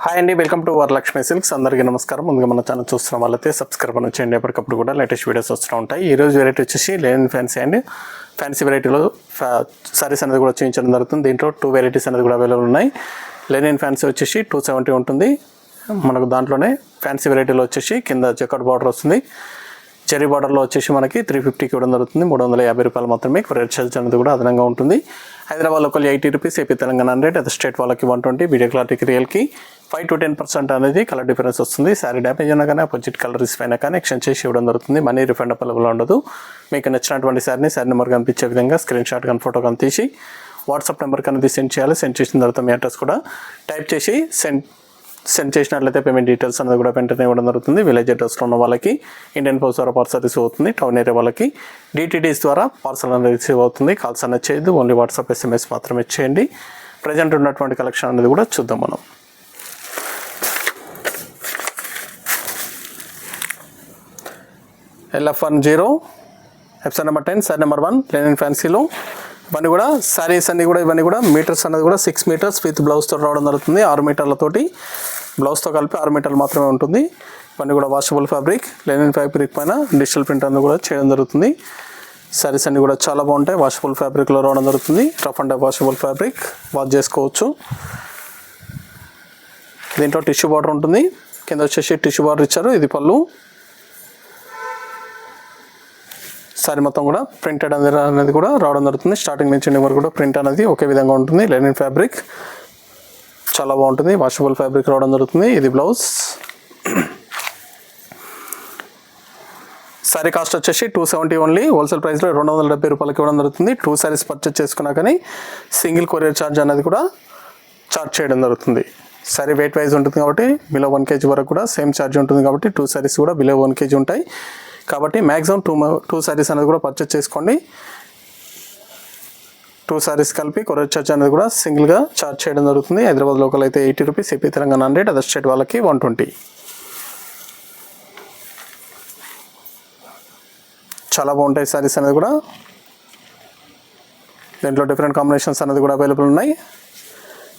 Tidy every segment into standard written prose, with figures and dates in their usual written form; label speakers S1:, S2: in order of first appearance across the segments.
S1: Hi అండి, welcome to Varalakshmi silks. అందరికీ నమస్కారం. ముందుగా మన ఛానల్ చూస్తున్న వాళ్ళైతే సబ్స్క్రైబ్ అని చేయండి. ఎప్పటికప్పుడు కూడా లేటెస్ట్ వీడియోస్ వస్తూ ఉంటాయి. ఈరోజు వెరైటీ వచ్చేసి లెనిన్ ఫ్యాన్సీ అండి. ఫ్యాన్సీ వెరైటీలో సారీస్ అనేది కూడా చూపించడం జరుగుతుంది. దీంట్లో 2 వెరైటీస్ అనేది కూడా అవైలబుల్ ఉన్నాయి. లెనిన్ ఫ్యాన్సీ వచ్చేసి 270 ఉంటుంది మనకు. దాంట్లోనే ఫ్యాన్సీ వెరైటీలో వచ్చేసి కింద జకార్డ్ బార్డర్ వస్తుంది. చెరీ బార్డర్లో వచ్చేసి మనకి 350కి ఇవ్వడం జరుగుతుంది. 350 రూపాయలు మాత్రమే. కొరియర్ ఛార్జ్ అనేది కూడా అదనంగా ఉంటుంది. Hyderabad local 80 rupees, AP Telangana 100, అది స్టేట్ వాళ్ళకి 120, వీడియో క్లారిటీకి రియల్కి 5 to 10% అనేది కలర్ డిఫరెన్స్ వస్తుంది. శారీ డ్యామేజ్ అయినా కానీ అపోజిట్ కలర్ రిస్క్ అయినా కానీ ఎక్స్చేంజ్ చేసి ఇవ్వడం జరుగుతుంది. మనీ రిఫండ్ అవైలబుల్ ఉండదు. మీకు నచ్చినటువంటి శారీ నెంబర్ కనిపించే విధంగా స్క్రీన్ షాట్ కానీ ఫోటో కానీ తీసి వాట్సాప్ నెంబర్కి అనేది సెండ్ చేయాలి. సెండ్ చేసిన తర్వాత మీ అడ్రస్ కూడా టైప్ చేసి సెండ్ చేసినట్లయితే పేమెంట్ డీటెయిల్స్ అనేది కూడా వెంటనే ఇవ్వడం జరుగుతుంది. విలేజ్ అడ్రస్లో ఉన్న వాళ్ళకి ఇండియన్ పోస్ట్ ద్వారా పార్సల్ రిసీవ్ అవుతుంది. టౌన్ ఏరియా వాళ్ళకి DTDs ద్వారా పార్సల్ అనేది రిసీవ్ అవుతుంది. కాల్స్ అనేది చేయదు, ఓన్లీ వాట్సాప్ SMS మాత్రమే చేయండి. ప్రజెంట్ ఉన్నటువంటి కలెక్షన్ అనేది కూడా చూద్దాం మనం. LF10 episode number 10 sorry number 1 linen ఫ్యాన్సీలో ఇవన్నీ కూడా శారీస్ అన్నీ కూడా ఇవన్నీ కూడా మీటర్స్ అనేది కూడా 6 మీటర్స్ విత్ బ్లౌజ్తో రావడం జరుగుతుంది. 6 మీటర్లతోటి బ్లౌజ్తో కలిపి 6 మీటర్లు మాత్రమే ఉంటుంది. ఇవన్నీ కూడా వాషబుల్ ఫ్యాబ్రిక్, లెనిన్ ఫ్యాబ్రిక్ పైన డిజిటల్ ప్రింట్ అనేది కూడా చేయడం జరుగుతుంది. శారీస్ అన్నీ కూడా చాలా బాగుంటాయి. వాషబుల్ ఫ్యాబ్రిక్లో రావడం జరుగుతుంది. Rough and washable fabric wash చేసుకోవచ్చు. దీంట్లో టిష్యూ బార్డర్ ఉంటుంది. కింద వచ్చేసి టిష్యూ బార్డర్ ఇచ్చారు. ఇది పళ్ళు. సారీ మొత్తం కూడా ప్రింటెడ్ అనేది కూడా రావడం జరుగుతుంది. స్టార్టింగ్ నుంచి ఎండింగ్ వరకు కూడా ప్రింట్ అనేది ఒకే విధంగా ఉంటుంది. లెనిన్ ఫ్యాబ్రిక్ చాలా బాగుంటుంది. వాషబుల్ ఫ్యాబ్రిక్ రావడం జరుగుతుంది. ఇది బ్లౌజ్. సారీ కాస్ట్ వచ్చేసి 270 ఓన్లీ. హోల్సేల్ ప్రైస్లో 270 రూపాయలకి ఇవ్వడం జరుగుతుంది. 2 సారీస్ పర్చేస్ చేసుకున్నా కానీ సింగిల్ కొరియర్ ఛార్జ్ అనేది కూడా ఛార్జ్ చేయడం జరుగుతుంది. సారీ వెయిట్ వైజ్ ఉంటుంది కాబట్టి బిలో 1 kg వరకు కూడా సేమ్ ఛార్జ్ ఉంటుంది కాబట్టి 2 సారీస్ కూడా బిలో 1 kg ఉంటాయి. కాబట్టి మ్యాక్సిమం 2 సారీస్ అనేది కూడా పర్చేస్ చేసుకోండి. 2 సారీస్ కలిపి కొరియర్ ఛార్జ్ అనేది కూడా సింగిల్గా ఛార్జ్ చేయడం జరుగుతుంది. హైదరాబాద్ లోకల్ అయితే 80 rupees, AP Telangana 100, other state వాళ్ళకి 120. చాలా బాగుంటాయి సారీస్ అనేది కూడా. దీంట్లో డిఫరెంట్ కాంబినేషన్స్ అనేది కూడా అవైలబుల్ ఉన్నాయి.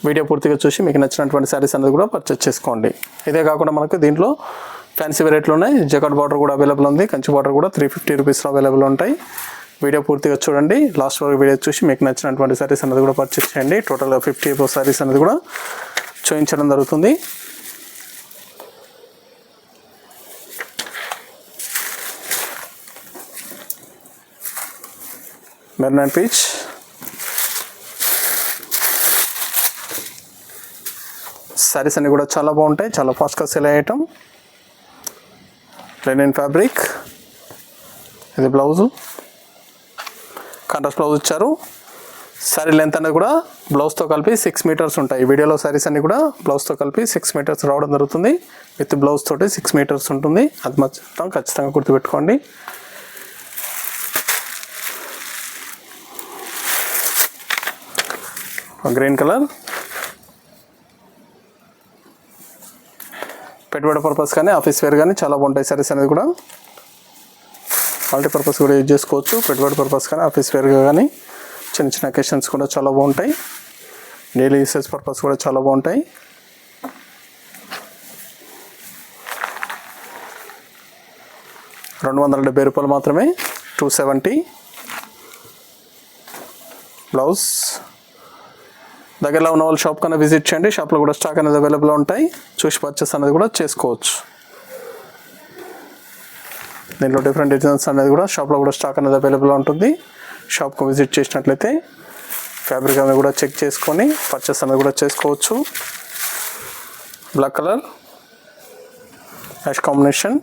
S1: వీడియో పూర్తిగా చూసి మీకు నచ్చినటువంటి సారీస్ అనేది కూడా పర్చేస్ చేసుకోండి. ఇదే కాకుండా మనకు దీంట్లో ఫ్యాన్సీ వెరైటీలు ఉన్నాయి. జకార్డ్ బార్డర్ కూడా అవైలబుల్ ఉంది. కంచి బార్డర్ కూడా 350 రూపీస్లో అవైలబుల్ ఉంటాయి. వీడియో పూర్తిగా చూడండి. లాస్ట్ వరకు వీడియో చూసి మీకు నచ్చినటువంటి సారీస్ అనేది కూడా పర్చేస్ చేయండి. టోటల్గా 50 అబౌవ్ సారీస్ అనేది కూడా చూపించడం జరుగుతుంది. మెరూన్ అండ్ పీచ్, సారీస్ అన్నీ కూడా చాలా బాగుంటాయి. చాలా ఫాస్ట్గా సేల్ అయ్యే ఐటమ్. లెనిన్ ఫ్యాబ్రిక్, ఇది బ్లౌజు. కాంట్రాస్ట్ బ్లౌజ్ ఇచ్చారు. సారీ లెంత్ అనేది కూడా బ్లౌజ్తో కలిపి 6 మీటర్స్ ఉంటాయి. వీడియోలో సారీస్ అన్నీ కూడా బ్లౌజ్తో కలిపి 6 మీటర్స్ రావడం జరుగుతుంది. విత్ బ్లౌజ్ తోటి 6 మీటర్స్ ఉంటుంది. అది మాత్రం ఖచ్చితంగా గుర్తుపెట్టుకోండి. గ్రీన్ కలర్, పెట్టుబడి పర్పస్ కానీ ఆఫీస్ వేర్ కానీ చాలా బాగుంటాయి సారీస్ అనేది కూడా. మల్టీపర్పస్ కూడా యూజ్ చేసుకోవచ్చు. పెట్టుబడి పర్పస్ కానీ ఆఫీస్ వేర్గా కానీ చిన్న చిన్న అకేషన్స్ కూడా చాలా బాగుంటాయి. డైలీ యూసేజ్ పర్పస్ కూడా చాలా బాగుంటాయి. ₹270 మాత్రమే. 270 బ్లౌజ్. దగ్గరలో ఉన్న వాళ్ళు షాప్ కన్నా విజిట్ చేయండి. షాప్లో కూడా స్టాక్ అనేది అవైలబుల్ ఉంటాయి. చూసి పర్చేస్ అనేది కూడా చేసుకోవచ్చు. దీంట్లో డిఫరెంట్ డిజైన్స్ అనేది కూడా షాప్లో కూడా స్టాక్ అనేది అవైలబుల్ ఉంటుంది. షాప్కు విజిట్ చేసినట్లయితే ఫ్యాబ్రిక్ అనేది కూడా చెక్ చేసుకొని పర్చేస్ అనేది కూడా చేసుకోవచ్చు. బ్లాక్ కలర్, యాష్ కాంబినేషన్,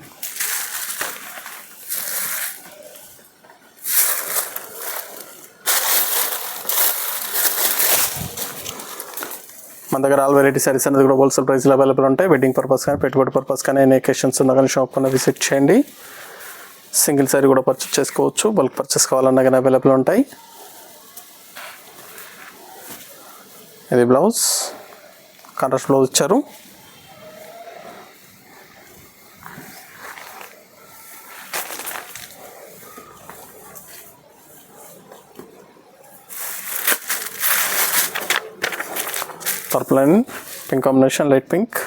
S1: మన దగ్గర ఆల్ వెరైటీ సారీస్ అనేది కూడా హోల్సేల్ ప్రైస్లో అవైలబుల్ ఉంటాయి. వెడ్డింగ్ పర్పస్ కానీ పెట్టుబడి పర్పస్ కానీ ఎన్ని ఎకేషన్స్ ఉన్నా కానీ షాప్ కన్నా విజిట్ చేయండి. సింగిల్ సారీ కూడా పర్చేస్ చేసుకోవచ్చు. బల్క్ పర్చేస్ కావాలన్నా కానీ అవైలబుల్ ఉంటాయి. ఇది బ్లౌజ్, కాంట్రాస్ట్ బ్లౌజ్ ఇచ్చారు. purple and pink combination, light pink.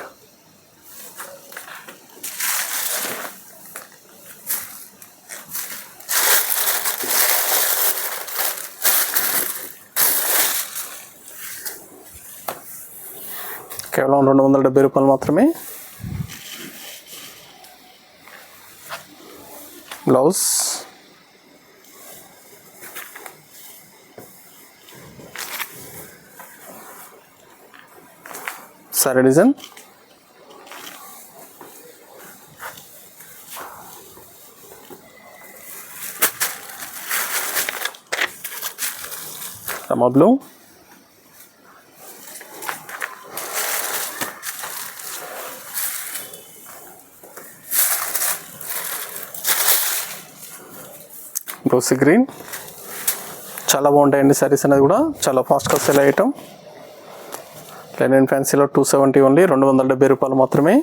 S1: కేవలం 270 రూపాయలు మాత్రమే. Blouse sari design. రమా బ్లూ, రోసీ గ్రీన్. చాలా బాగుంటాయండి సారీస్ అనేది కూడా, చాలా ఫాస్ట్గా సెల్ అయ్యటం. లెనిన్ ఫ్యాన్సీలో 270 ఓన్లీ, 270 రూపాయలు మాత్రమే.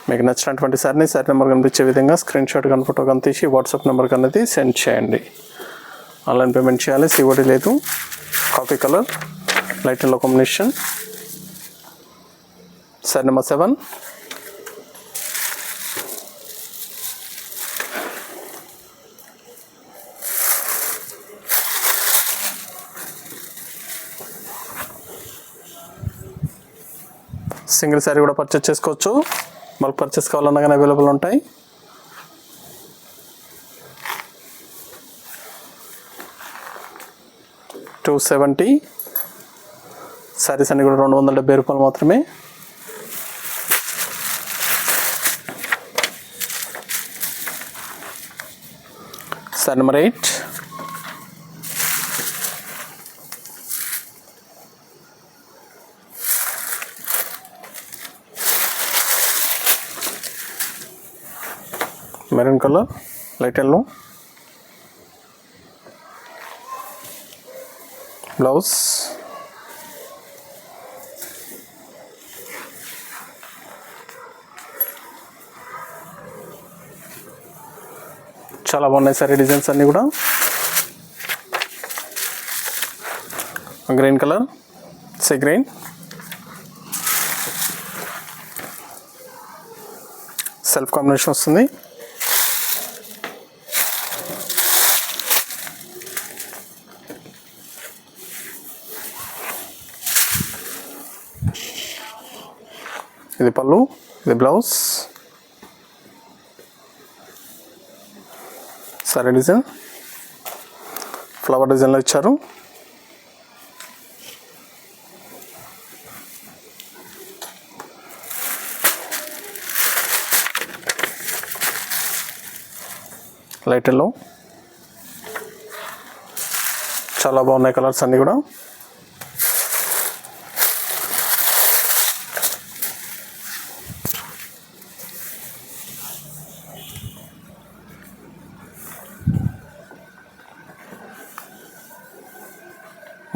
S1: మీకు నచ్చినటువంటి సారీ నెంబర్ కనిపించే విధంగా స్క్రీన్ షాట్ కానీ ఫోటో కానీ తీసి వాట్సాప్ నెంబర్కి అనేది సెండ్ చేయండి. ఆన్లైన్ పేమెంట్ చేయాలి, సిఓడి లేదు. Coffee colour, light yellow combination. Sorry number 7. Single sari కూడా పర్చేస్ చేసుకోవచ్చు, బల్క్ పర్చేస్ కావాలన్నా కానీ అవైలబుల్ ఉంటాయి. $270 శారీస్ అన్ని కూడా 270 రూపాయలు మాత్రమే. Sari number 8. Maroon colour, light yellow. Blouse చాలా బాగున్నాయి సారీ డిజైన్స్ అన్నీ కూడా. Green colour, sea green. Self combination వస్తుంది. ఇది పళ్ళు, ఇది బ్లౌజ్. సారీ డిజైన్ ఫ్లవర్ డిజైన్లో ఇచ్చారు. Light yellow. చాలా బాగున్నాయి కలర్స్ అన్నీ కూడా.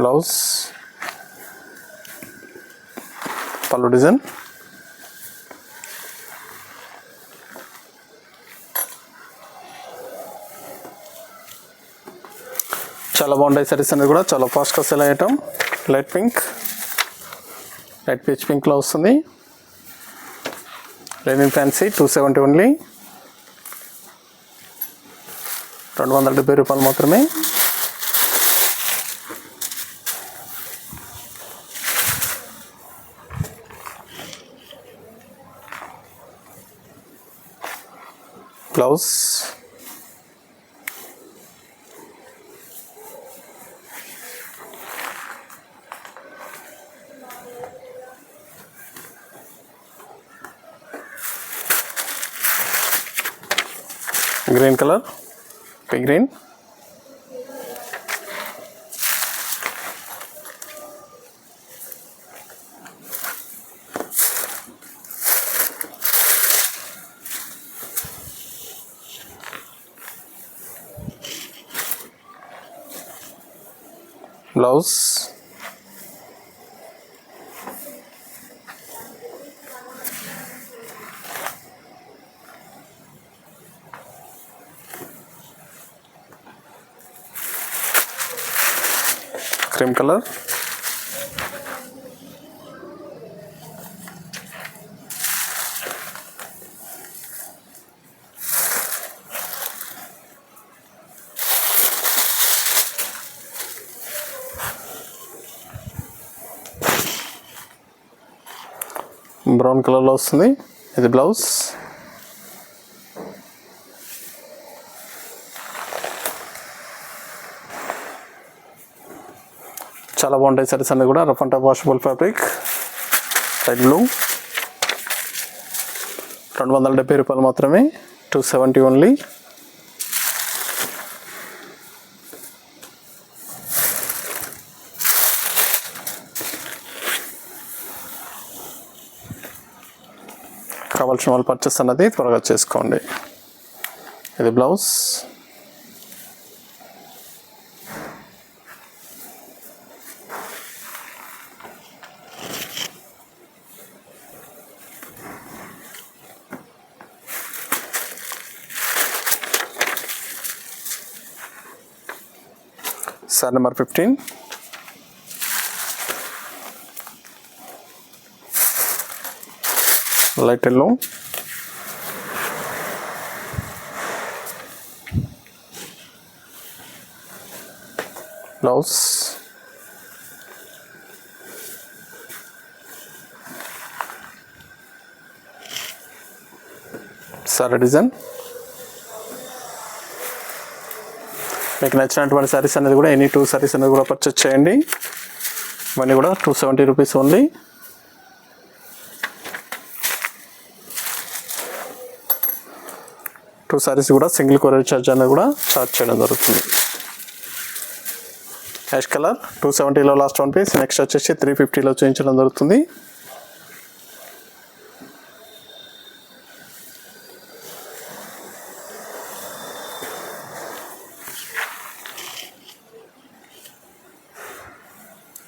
S1: బ్లౌజ్, పళ్ళు డిజైన్. చాలా బాగుంటాయి సారీస్ అనేది కూడా, చాలా ఫాస్ట్గా సెల్ అయ్యటం. లైట్ పింక్, లైట్ పీచ్ పింక్లో వస్తుంది. లెనిన్ ఫ్యాన్సీ 270 ఓన్లీ, 270 రూపాయలు మాత్రమే. Blouse green colour, pink green. Blouse cream colour, brown కలర్లో వస్తుంది. ఇది బ్లౌజ్. చాలా బాగుంటాయి సారీస్ అన్నీ కూడా. Rough and tough washable fabric. Light blue. 270 రూపాయలు మాత్రమే. 270 ఓన్లీ. కావాల్సిన వాళ్ళు పర్చేస్ అన్నది త్వరగా చేసుకోండి. ఇది blouse. Sari number 15. Light yellow, blouse. Sari design. మీకు నచ్చినటువంటి సారీస్ అనేది కూడా ఎనీ 2 సారీస్ అనేది కూడా పర్చేస్ చేయండి. ఇవన్నీ కూడా 270 రూపీస్ ఓన్లీ. టూ సారీస్ కూడా సింగిల్ కొరియర్ ఛార్జ్ అనేది కూడా ఛార్జ్ చేయడం జరుగుతుంది. యాష్ కలర్ 270లో లాస్ట్ 1 పీస్. నెక్స్ట్ వచ్చేసి 350లో చూపించడం జరుగుతుంది.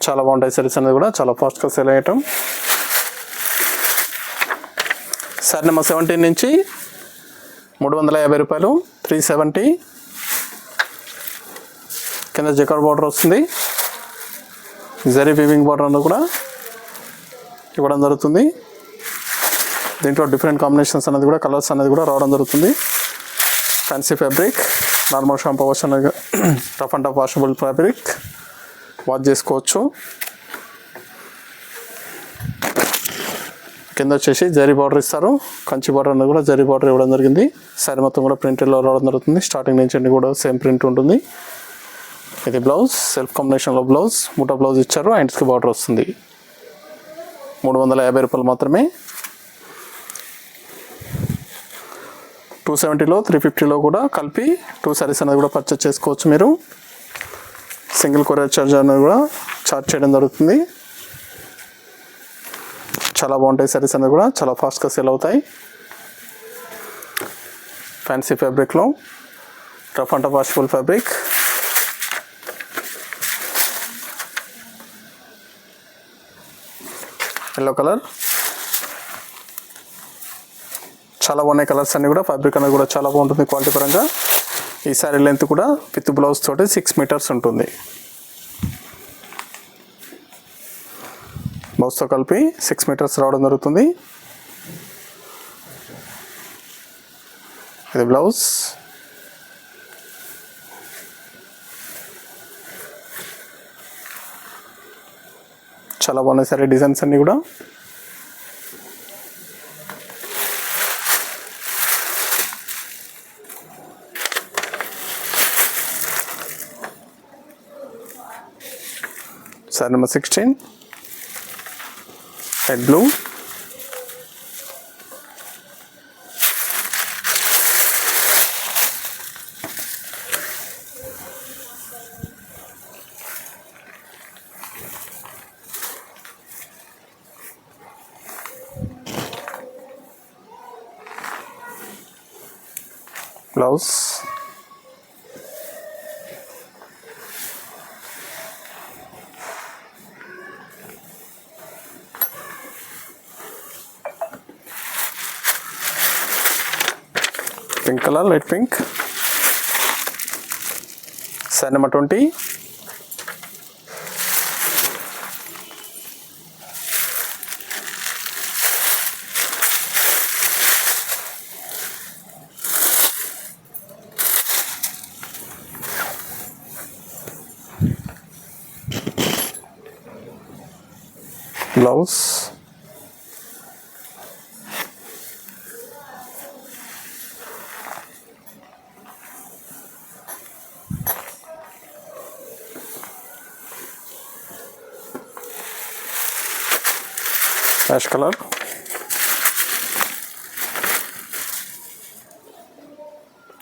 S1: చాలా బాగుంటాయి సారీస్ అనేది కూడా. చాలా ఫాస్ట్గా సేల్ అయ్యటం. సారీ నెంబర్ 17 నుంచి 350 రూపాయలు. 370. కింద జకార్డ్ బార్డర్ వస్తుంది. జరీ వీవింగ్ బార్డర్ అనేది కూడా ఇవ్వడం జరుగుతుంది. దీంట్లో డిఫరెంట్ కాంబినేషన్స్ అనేది కూడా, కలర్స్ అనేది కూడా రావడం జరుగుతుంది. Fancy fabric. Normal shampoo wash అనేది rough and tough washable fabric. Wash చేసుకోవచ్చు. కింద వచ్చేసి జరీ బార్డర్ ఇస్తారు. కంచి బార్డర్ అనేది కూడా జరీ బార్డర్ ఇవ్వడం జరిగింది. సారీ మొత్తం కూడా ప్రింట్లో రావడం జరుగుతుంది. స్టార్టింగ్ నుంచి అన్ని కూడా సేమ్ ప్రింట్ ఉంటుంది. ఇది బ్లౌజ్. సెల్ఫ్ కాంబినేషన్లో బ్లౌజ్. ముఠా బ్లౌజ్ ఇచ్చారు. హ్యాండ్స్కి బార్డర్ వస్తుంది. 350 రూపాయలు మాత్రమే. 270లో 350లో కూడా కలిపి 2 సారీస్ అనేది కూడా పర్చేస్ చేసుకోవచ్చు మీరు. సింగిల్ కొరియర్ ఛార్జ్ అనేది కూడా ఛార్జ్ చేయడం జరుగుతుంది. చాలా బాగుంటాయి సారీస్ అనేది కూడా. చాలా ఫాస్ట్గా సేల్ అవుతాయి. ఫ్యాన్సీ ఫ్యాబ్రిక్లో rough and tough washable fabric. Yellow colour. చాలా బాగున్నాయి కలర్స్ అన్నీ కూడా. ఫ్యాబ్రిక్ అనేది కూడా చాలా బాగుంటుంది క్వాలిటీ పరంగా. ఈ సారీ లెంత్ కూడా విత్ బ్లౌజ్ తోటి 6 మీటర్స్ ఉంటుంది. బ్లౌజ్తో కలిపి 6 మీటర్స్ రావడం జరుగుతుంది. ఇది బ్లౌజ్. చాలా బాగున్నాయి సారీ డిజైన్స్ అన్నీ కూడా. Sari number 16. Light blue. Blouse. Pink colour, light pink. Sari number 20. Blouse, ash colour,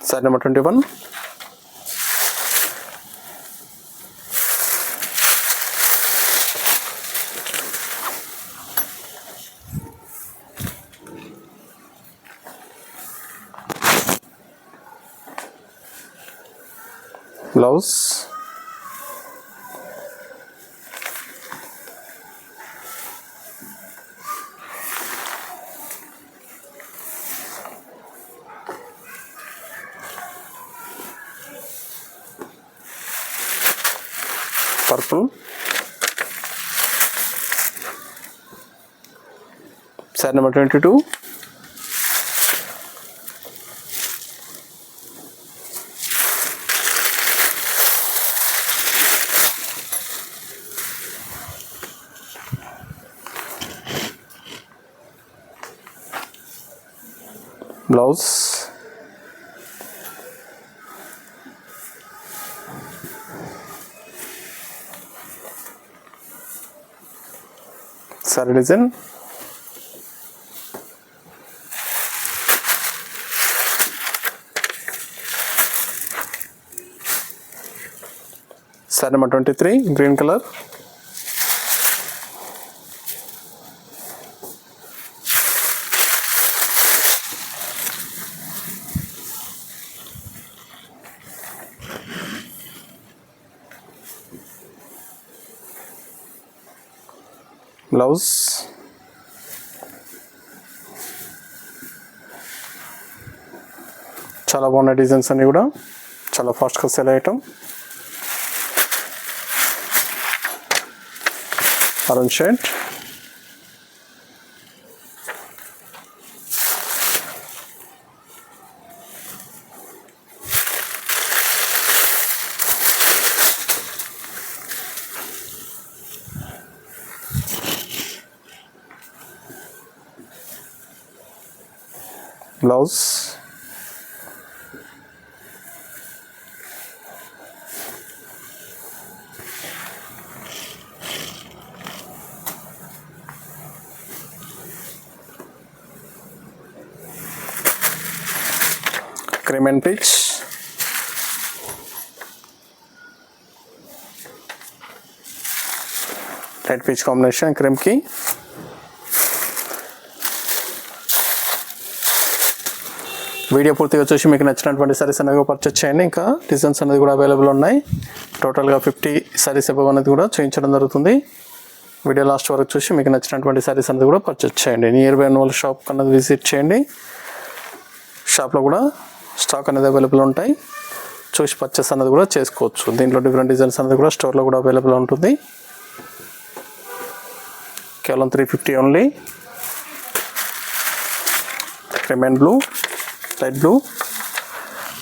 S1: sari number 21, blouse, purple, sari number 22, blouse, sari design, sari number 23, green colour, blouse, చాలా బాగున్నాయి డిజైన్స్ అన్నీ కూడా, చాలా ఫాస్ట్గా సెల్ అయ్యటం. Orange shade, blouse, cream and peach, light peach combination క్రీమ్కి. Video పూర్తిగా చూసి మీకు నచ్చినటువంటి సారీస్ అనేది పర్చేస్ చేయండి. ఇంకా డిజైన్స్ అనేది కూడా అవైలబుల్ ఉన్నాయి. టోటల్గా 50 సారీస్ అబవ్ అనేది కూడా చేయించడం జరుగుతుంది. వీడియో లాస్ట్ వరకు చూసి మీకు నచ్చినటువంటి సారీస్ అనేది కూడా పర్చేస్ చేయండి. నియర్ బై వాళ్ళ షాప్ అనేది విజిట్ చేయండి. షాప్లో కూడా స్టాక్ అనేది అవైలబుల్ ఉంటాయి. చూసి పర్చేస్ అనేది కూడా చేసుకోవచ్చు. దీంట్లో డిఫరెంట్ డిజైన్స్ అనేది కూడా స్టోర్లో కూడా అవైలబుల్ ఉంటుంది. కేవలం 350 only. Cream blue, light blue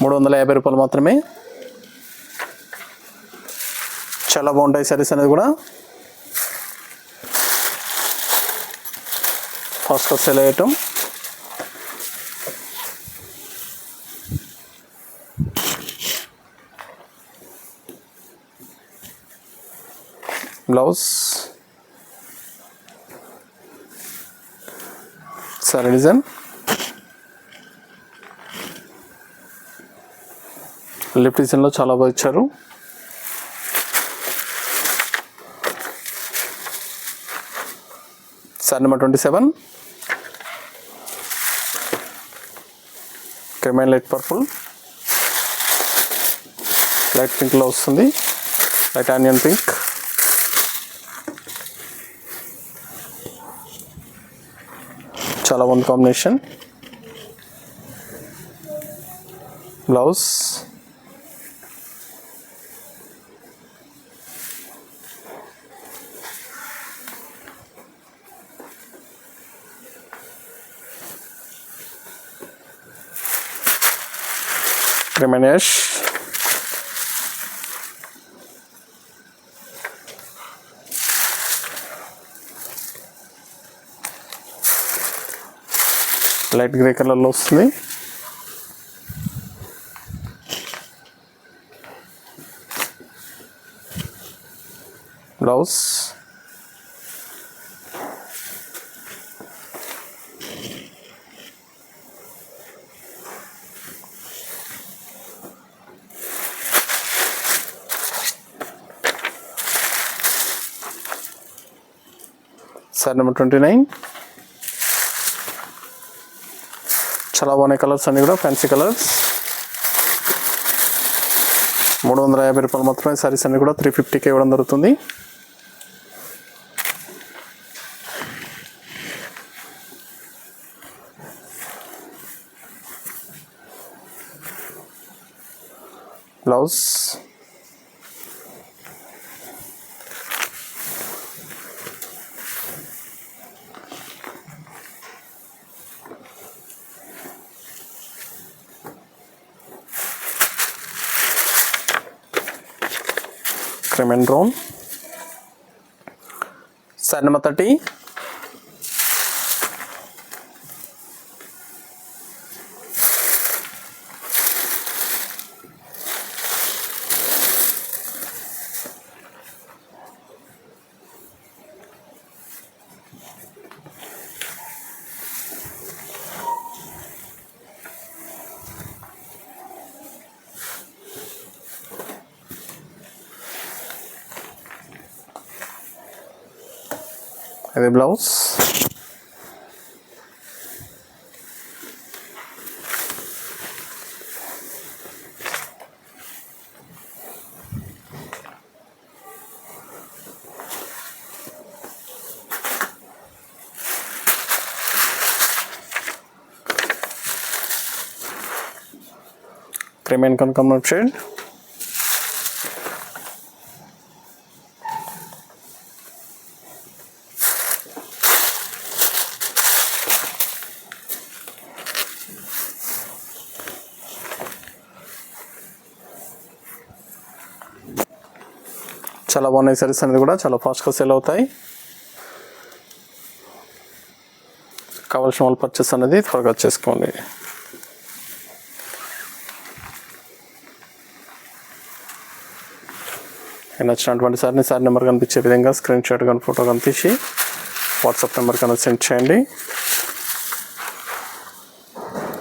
S1: 350 రూపాయలు మాత్రమే. చాలా బాగుంటాయి సారీస్ అనేది కూడా, ఫాస్ట్గా సెల్ అయ్యటం. బ్లౌజ్, సారీ డిజైన్, లిప్ డిజైన్లో చాలా బాగా ఇచ్చారు. Sari number 27, cream light purple, light పింక్లో వస్తుంది, లైట్ ఆనియన్ పింక్. చాలా బాగుంది combination. Blouse, cream ash, light grey కలర్లో వస్తుంది. Blouse sari number 29. చాలా బాగున్నాయి కలర్స్ అన్నీ కూడా ఫ్యాన్సీ కలర్స్. 350 రూపాయలు మాత్రమే. సారీస్ అన్నీ కూడా 350కి ఇవ్వడం జరుగుతుంది. Blouse cream and brown. Sorry number 30. ఇది బ్లౌజ్. క్రీమ్ అండ్ కనకాంబరం షేడ్. చాలా బాగున్నాయి సారీస్ అనేది కూడా చాలా ఫాస్ట్గా సేల్ అవుతాయి. కావాల్సిన వాళ్ళు పర్చేస్ అనేది త్వరగా చేసుకోండి. నచ్చినటువంటి సారీ నెంబర్ కనిపించే విధంగా స్క్రీన్ షాట్ కానీ ఫోటో కానీ తీసి వాట్సాప్ నెంబర్ కన్నా సెండ్ చేయండి.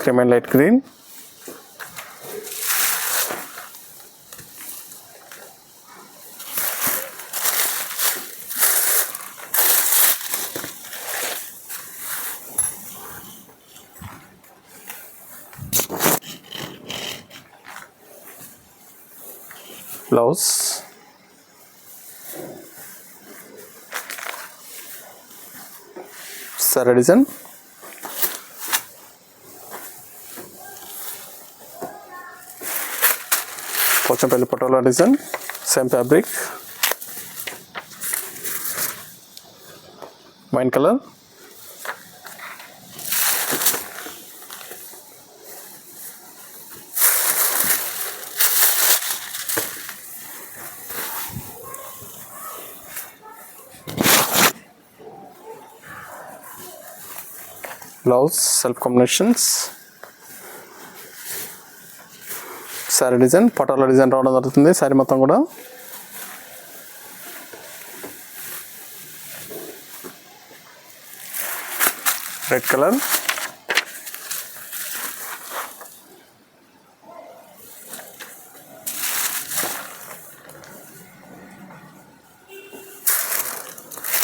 S1: Cream and light green. Blouse sari design. Pochampally patola design. Same fabric. Wine colour. Blouse self combinations. Sari design patola design రావడం జరుగుతుంది శారీ మొత్తం కూడా. Red colour.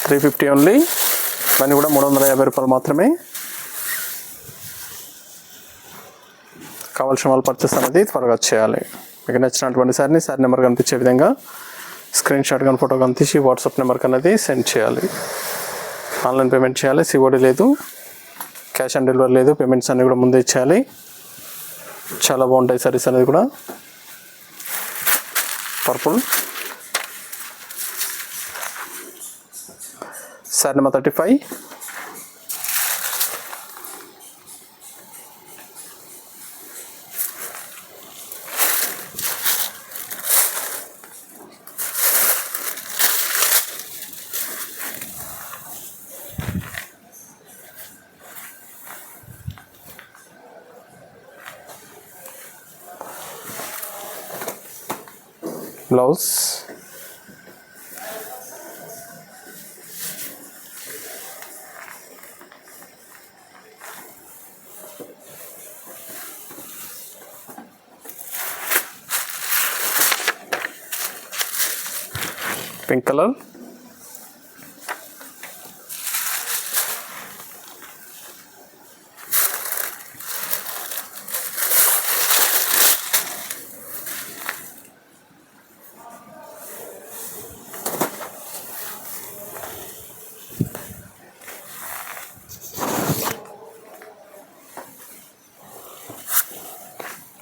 S1: $350 ఓన్లీ. ఇవన్నీ కూడా 350 రూపాయలు మాత్రమే. కావాల్సిన వాళ్ళు పర్చేస్ అనేది త్వరగా చేయాలి. మీకు నచ్చినటువంటి సారీ నెంబర్ కనిపించే విధంగా స్క్రీన్ షాట్ కానీ ఫోటో కానీ తీసి వాట్సాప్ నెంబర్కి అనేది సెండ్ చేయాలి. ఆన్లైన్ పేమెంట్ చేయాలి. సిఓడి లేదు, క్యాష్ ఆన్ డెలివరీ లేదు. పేమెంట్స్ అన్నీ కూడా ముందే ఇచ్చేయాలి. చాలా బాగుంటాయి సారీస్ అనేది కూడా. Purple. Sari number 35. Blouse, pink colour,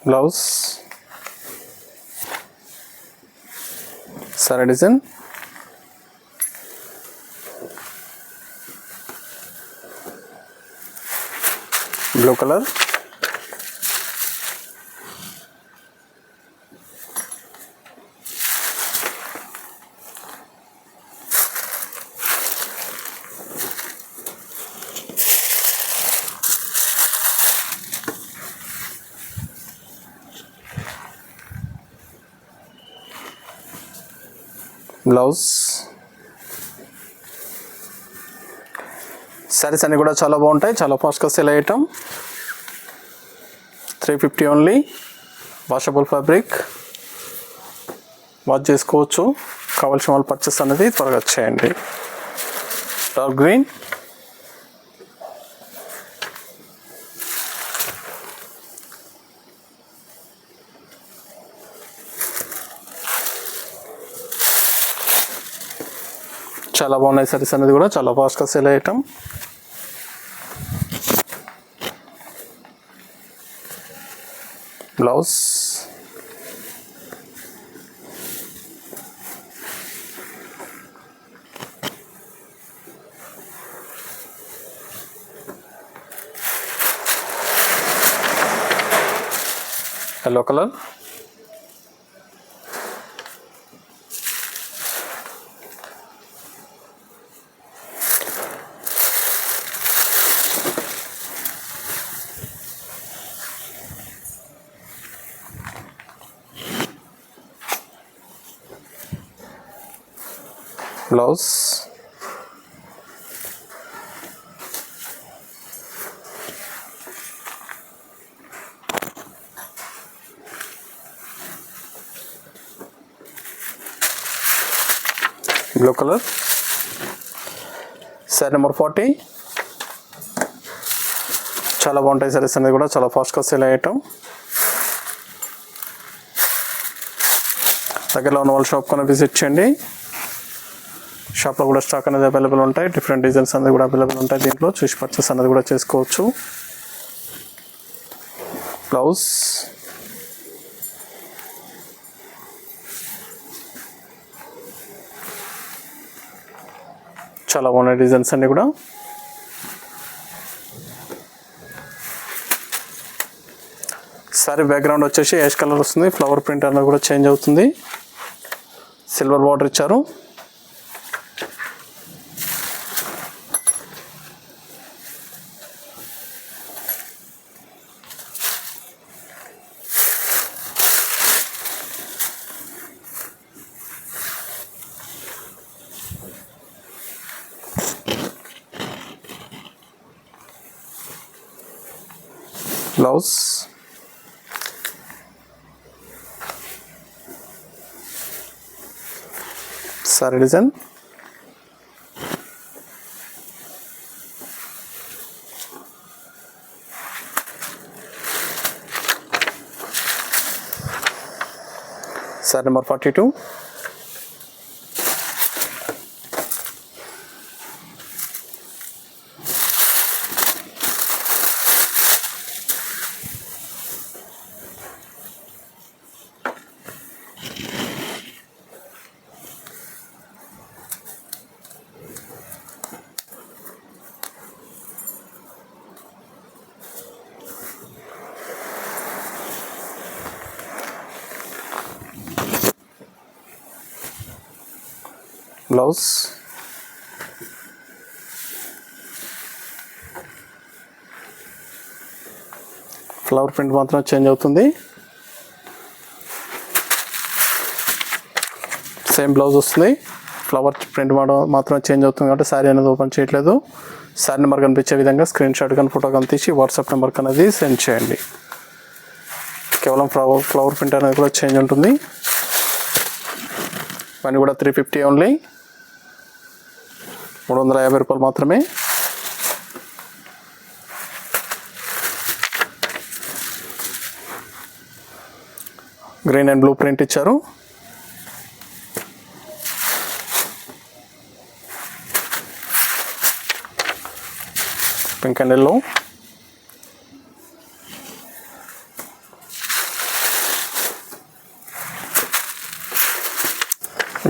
S1: blouse, sari design, blue colour, blouse. Saris అన్నీ కూడా చాలా బాగుంటాయి, చాలా ఫాస్ట్గా సేల్ అయ్యటం. 350 ఓన్లీ. వాషబుల్ ఫ్యాబ్రిక్, వాష్ చేసుకోవచ్చు. కావాల్సిన వాళ్ళు పర్చేస్ అనేది త్వరగా చేయండి. డార్క్ గ్రీన్, చాలా బాగున్నాయి సారీస్ అనేది కూడా చాలా ఫాస్ట్గా సేల్ అయ్యటం. Blouse, yellow colour, blouse, blue colour. Sari number 40. చాలా బాగుంటాయి సారీస్ అనేది కూడా చాలా ఫాస్ట్గా సేల్ అయ్యటం. దగ్గరలో ఉన్న వాళ్ళ షాప్ కన్నా విజిట్ చేయండి. షాప్లో కూడా స్టాక్ అనేది అవైలబుల్ ఉంటాయి. డిఫరెంట్ డిజైన్స్ అనేది కూడా అవైలబుల్ ఉంటాయి. దీంట్లో చూసి పర్చేస్ అనేది కూడా చేసుకోవచ్చు. బ్లౌజ్, చాలా బాగున్నాయి డిజైన్స్ అన్నీ కూడా. సారీ బ్యాక్గ్రౌండ్ వచ్చేసి యాష్ కలర్ వస్తుంది. ఫ్లవర్ ప్రింట్ అనేది కూడా చేంజ్ అవుతుంది. సిల్వర్ బార్డర్ ఇచ్చారు. Blouse, sari design, sari number 42. Blouse, flower print మాత్రం చేంజ్ అవుతుంది. సేమ్ బ్లౌజ్ వస్తుంది. ఫ్లవర్ ప్రింట్ మాత్రం చేంజ్ అవుతుంది కాబట్టి శారీ అనేది ఓపెన్ చేయట్లేదు. శారీ నెంబర్ కనిపించే విధంగా స్క్రీన్ షాట్ కానీ ఫోటో కానీ తీసి వాట్సాప్ నెంబర్కి అనేది సెండ్ చేయండి. కేవలం ఫ్లవర్ ప్రింట్ అనేది కూడా చేంజ్ ఉంటుంది. ఇవన్నీ కూడా 350 ఓన్లీ, 350 రూపాయలు మాత్రమే. గ్రీన్ అండ్ బ్లూ ప్రింట్ ఇచ్చారు. Pink and yellow,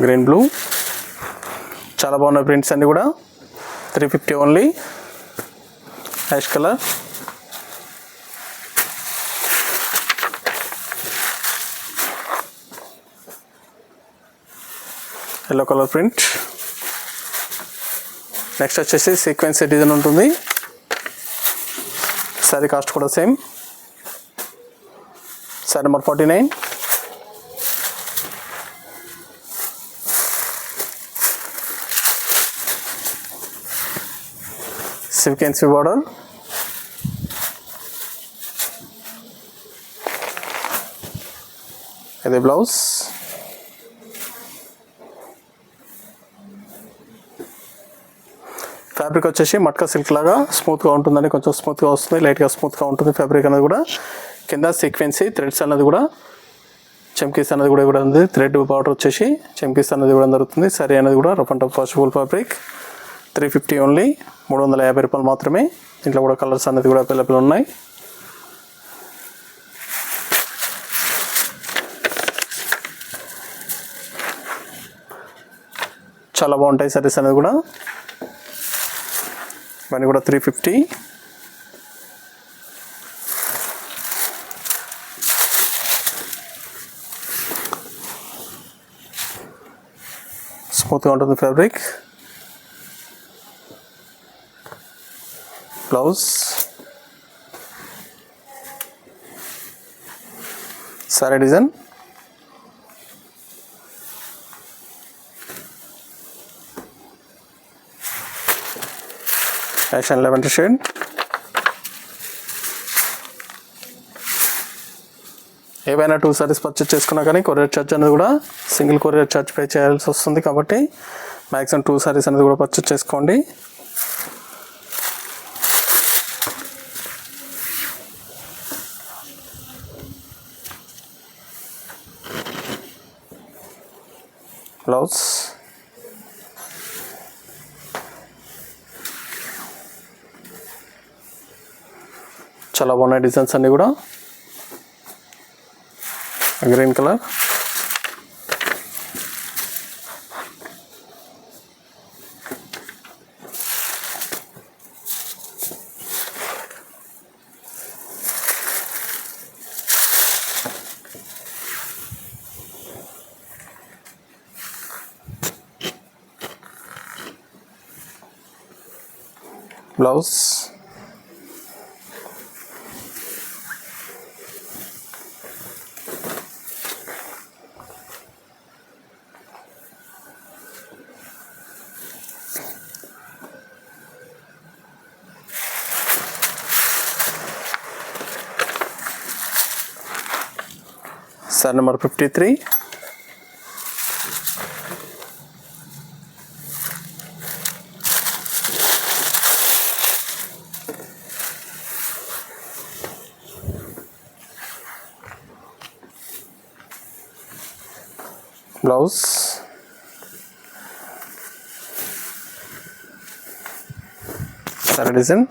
S1: green blue, చాలా బాగున్నాయి ప్రింట్స్ అన్నీ కూడా. 350 only. Ash colour, yellow colour print. Next వచ్చేసి సీక్వెన్స్ డిజైన్ ఉంటుంది. శారీ కాస్ట్ కూడా same. Sari number 49. Sequence border, ఇది బ్లౌజ్. ఫ్యాబ్రిక్ వచ్చేసి మట్కా సిల్క్ లాగా స్మూత్గా ఉంటుందని, కొంచెం స్మూత్గా వస్తుంది, లైట్గా స్మూత్గా ఉంటుంది ఫ్యాబ్రిక్ అనేది కూడా. కింద సీక్వెన్సీ థ్రెడ్స్ అనేది కూడా, చమ్కీస్ అనేది కూడా ఉంది. థ్రెడ్ బార్డర్ వచ్చేసి చమ్కీస్ అనేది కూడా దొరుకుతుంది. సరే అనేది కూడా rough and tough washable fabric. 350 only, 350 రూపాయలు మాత్రమే. దీంట్లో కూడా కలర్స్ అనేది కూడా అవైలబుల్ ఉన్నాయి. చాలా బాగుంటాయి సారీస్ అనేది కూడా. ఇవన్నీ కూడా 350. స్మూత్గా ఉంటుంది fabric. Blouse, sari design, ash and lavender shade. ఏవైనా 2 సారీస్ పర్చేస్ చేసుకున్నా కానీ కొరియర్ ఛార్జ్ అనేది కూడా సింగిల్ కొరియర్ ఛార్జ్ పే చేయాల్సి వస్తుంది. కాబట్టి మ్యాక్సిమం 2 సారీస్ అనేది కూడా పర్చేస్ చేసుకోండి. బ్లౌజ్, చాలా బాగున్నాయి డిజైన్స్ అన్నీ కూడా. Green colour, blouse, sari number 53. Blouse, sari design,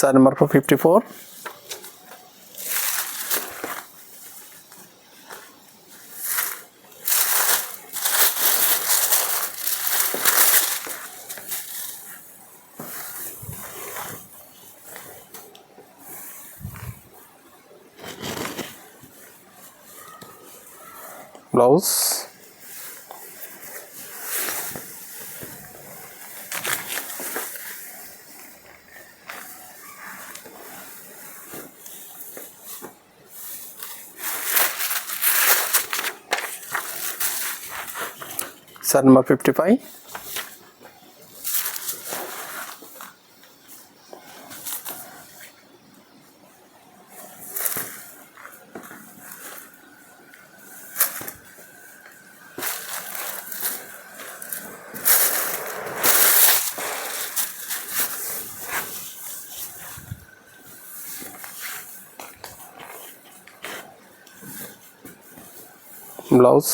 S1: sari number 54. Blouse, sari number 55. Blouse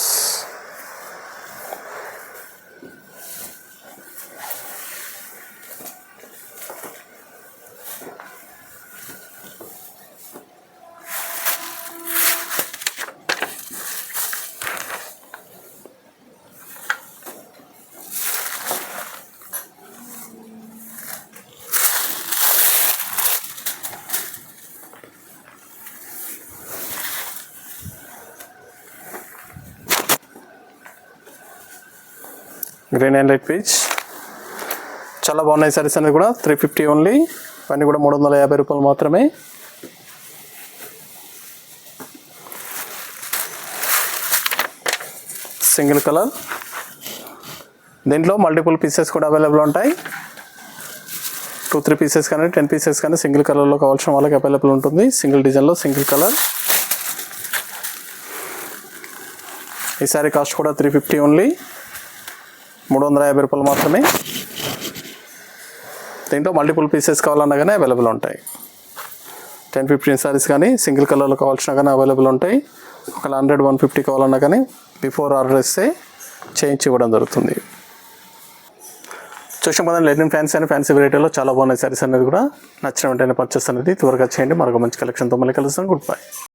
S1: green and light peach. చాలా బాగున్నాయి సారీస్ అనేది కూడా 350 ఓన్లీ. ఇవన్నీ కూడా 350 రూపాయలు మాత్రమే. సింగిల్ కలర్, దీంట్లో మల్టిపుల్ పీసెస్ కూడా అవైలబుల్ ఉంటాయి. 2-3 పీసెస్ కానీ 10 పీసెస్ కానీ సింగిల్ కలర్లో కావాల్సిన వాళ్ళకి అవైలబుల్ ఉంటుంది. సింగిల్ డిజైన్లో సింగిల్ కలర్. ఈ సారీ కాస్ట్ కూడా 350 ఓన్లీ, 350 రూపాయలు మాత్రమే. దీంట్లో మల్టిపుల్ పీసెస్ కావాలన్నా కానీ అవైలబుల్ ఉంటాయి. 10-15 సారీస్ కానీ సింగిల్ కలర్లో కావాల్సిన కానీ అవైలబుల్ ఉంటాయి. ఒకవేళ 100-150 కావాలన్నా కానీ బిఫోర్ ఆర్డర్ ఇస్తే చేయించి ఇవ్వడం జరుగుతుంది. చూసాం కదా లెనిన్ ఫ్యాన్సీ అని ఫ్యాన్సీ వెరైటీలో చాలా బాగున్నాయి సారీస్ అనేది కూడా. నచ్చిన వెంటనే పర్చేస్ అనేది త్వరగా చేయండి. మరొక మంచి కలెక్షన్తో మళ్ళీ కలుస్తాం. Good bye.